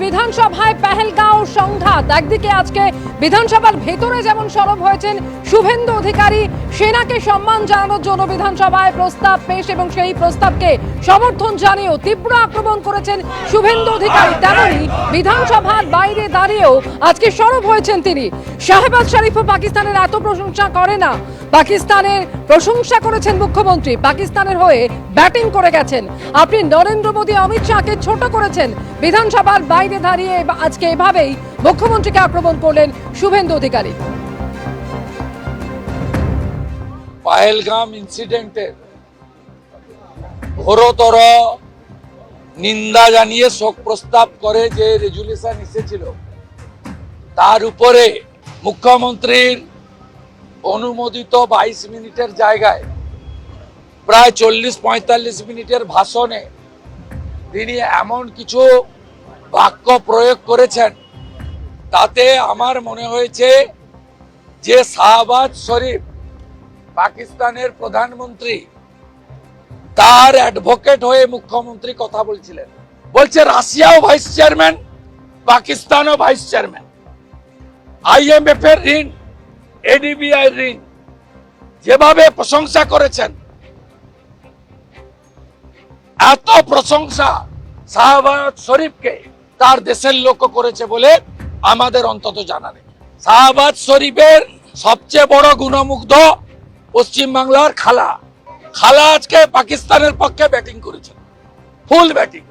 বিধানসভায় পেহেলগাঁও সংঘাত। একদিকে আজকে বিধানসভার ভেতরে যেমন সরব হয়েছেন শুভেন্দু অধিকারী, সেনাকে সম্মান জানানোর জন্য বিধানসভায় প্রস্তাব পেশ এবং সেই প্রস্তাবকে সমর্থন জানিয়েও তীব্র আক্রমণ করেছেন শুভেন্দু অধিকারী, তেমনি বিধানসভার বাইরে দাঁড়িয়েও আজকে সরব হয়েছেন তিনি। শাহবাজ শরীফও পাকিস্তানের এত প্রশংসা করে না, পাকিস্তানের প্রশংসা করেছেন মুখ্যমন্ত্রী, পাকিস্তানের হয়ে ব্যাটিং করে গেছেন। আপনি নরেন্দ্র মোদী অমিত শাহকে ছোট করেছেন, বিধানসভার বাইরে দাঁড়িয়ে আজকে এভাবেই মুখ্যমন্ত্রীকে আক্রমণ করলেন শুভেন্দু অধিকারী। পাহেলগাম ইনসিডেন্টের ঘোরতর নিন্দা জানিয়ে শোক প্রস্তাব করে যে রেজুলেশন এসেছিল, তার উপরে মুখ্যমন্ত্রীর অনুমোদিত 22 মিনিটের জায়গায় প্রায় 40-45 মিনিটের ভাষণে তিনি এমন কিছু বাক্য প্রয়োগ করেছেন, তাতে আমার মনে হয়েছে যে শাহবাজ শরীফ পাকিস্তানের প্রধানমন্ত্রী, তার অ্যাডভোকেট হয়ে মুখ্যমন্ত্রী কথা বলছিলেন। বলছে রাশিয়াও ভাইস চেয়ারম্যান, পাকিস্তানও ভাইস চেয়ারম্যান, IMF এর ঋণ, ADBI ঋণ, যেভাবে প্রশংসা করেছেন, এত প্রশংসা শাহবাজ শরীফকে তার দেশের লোক করেছে বলে আমাদের অন্তত জানা নেই। শাহবাজ শরীফের সবচেয়ে বড় গুণমুগ্ধ পশ্চিমবাংলার খালা আজকে পাকিস্তানের পক্ষে ব্যাটিং করেছেন, ফুল ব্যাটিং।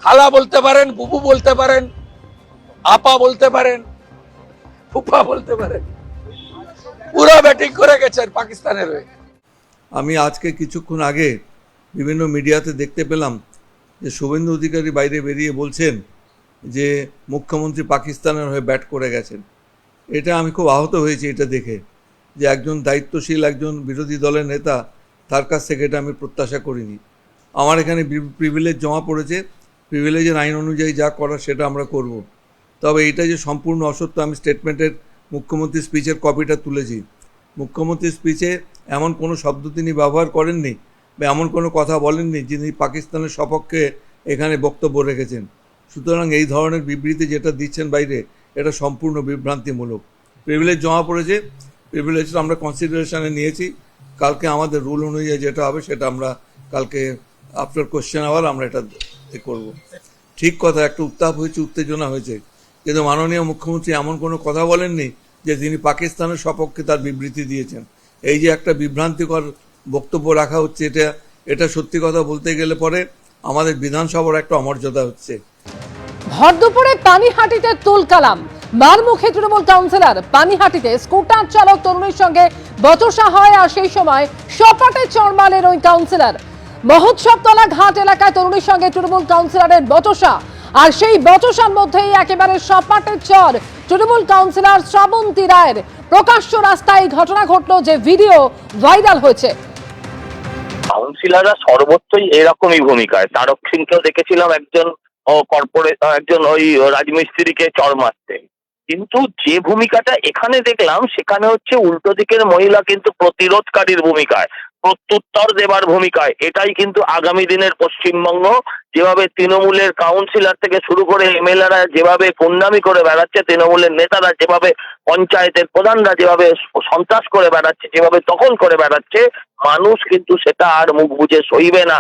খালা বলতে পারেন, বুবু বলতে পারেন, আপা বলতে পারেন, ফুফা বলতে পারেন, পুরো ব্যাটিং করে গেছেন পাকিস্তানের হয়ে। আমি আজকে কিছুক্ষণ আগে বিভিন্ন মিডিয়াতে দেখতে পেলাম যে শুভেন্দু অধিকারী বাইরে বেরিয়ে বলছেন যে মুখ্যমন্ত্রী পাকিস্তানের হয়ে ব্যাট করে গেছেন। এটা আমি খুব আহত হয়েছি এটা দেখে, যে একজন দায়িত্বশীল একজন বিরোধী দলের নেতা, তার কাছ থেকে এটা আমি প্রত্যাশা করিনি। আমার এখানে প্রিভিলেজ জমা পড়েছে, প্রিভিলেজের আইন অনুযায়ী যা করার সেটা আমরা করব। তবে এটা যে সম্পূর্ণ অসত্য, আমি স্টেটমেন্টের মুখ্যমন্ত্রীর স্পিচের কপিটা তুলেছি। মুখ্যমন্ত্রীর স্পিচে এমন কোনো শব্দ তিনি ব্যবহার করেননি বা এমন কোনো কথা বলেননি যিনি পাকিস্তানের সপক্ষে এখানে বক্তব্য রেখেছেন। সুতরাং এই ধরনের বিবৃতি যেটা দিচ্ছেন বাইরে, এটা সম্পূর্ণ বিভ্রান্তিমূলক। প্রিভিলেজ জমা পড়েছে, প্রিভিলেজটা আমরা কনসিডারেশনে নিয়েছি। কালকে আমাদের রুল অনুযায়ী যেটা হবে সেটা আমরা কালকে আফটার কোশ্চেন আওয়ার আমরা এটা করব। ঠিক কথা, একটা উত্তাপ হয়েছে, উত্তেজনা হয়েছে, কিন্তু মাননীয় মুখ্যমন্ত্রী এমন কোনো কথা বলেননি যে তিনি পাকিস্তানের সপক্ষে তার বিবৃতি দিয়েছেন। এই যে একটা বিভ্রান্তিকর বক্তব্য রাখা হচ্ছে, এটা সত্যি কথা বলতে গেলে পরে আমাদের বিধানসভার একটা অমর্যাদা হচ্ছে। ভর দুপুরে পানিহাটিতে তুলকালাম, মারমুখে তৃণমূল কাউন্সিলর। পানিহাটিতে স্কুটার চালক তরুণীর সঙ্গে বচসা হয়, আর সেই সময় সপাটে চড় মারলেন ওই কাউন্সিলর। মহোৎসবতলা ঘাট এলাকায় তরুণীর সঙ্গে তৃণমূল কাউন্সিলরের বচসা, আর সেই বচসার মধ্যেই একেবারে সপাটে চড় তৃণমূল কাউন্সিলর শ্রাবন্তী রায়ের। প্রকাশ্য রাস্তায় এই ঘটনা ঘটলো, যে ভিডিও ভাইরাল হয়েছে। কাউন্সিলররা সর্বত্রই এরকমই ভূমিকায়। তারক সিংকেও দেখেছিলাম একজন ওই রাজমিস্ত্রিকে চড় মারতে, কিন্তু যে ভূমিকাটা এখানে দেখলাম সেখানে হচ্ছে উল্টো দিকের মহিলা কিন্তু প্রতিরোধকারীর ভূমিকায়, প্রত্যুত্তর দেবার ভূমিকায়। এটাই কিন্তু আগামী দিনের পশ্চিমবঙ্গ, যেভাবে তৃণমূলের কাউন্সিলর থেকে শুরু করে MLA-রা যেভাবে গুন্ডামি করে বেড়াচ্ছে, তৃণমূলের নেতারা যেভাবে, পঞ্চায়েতের প্রধানরা যেভাবে সন্ত্রাস করে বেড়াচ্ছে, যেভাবে দখল করে বেড়াচ্ছে, মানুষ কিন্তু সেটা আর মুখ বুজে সইবে না।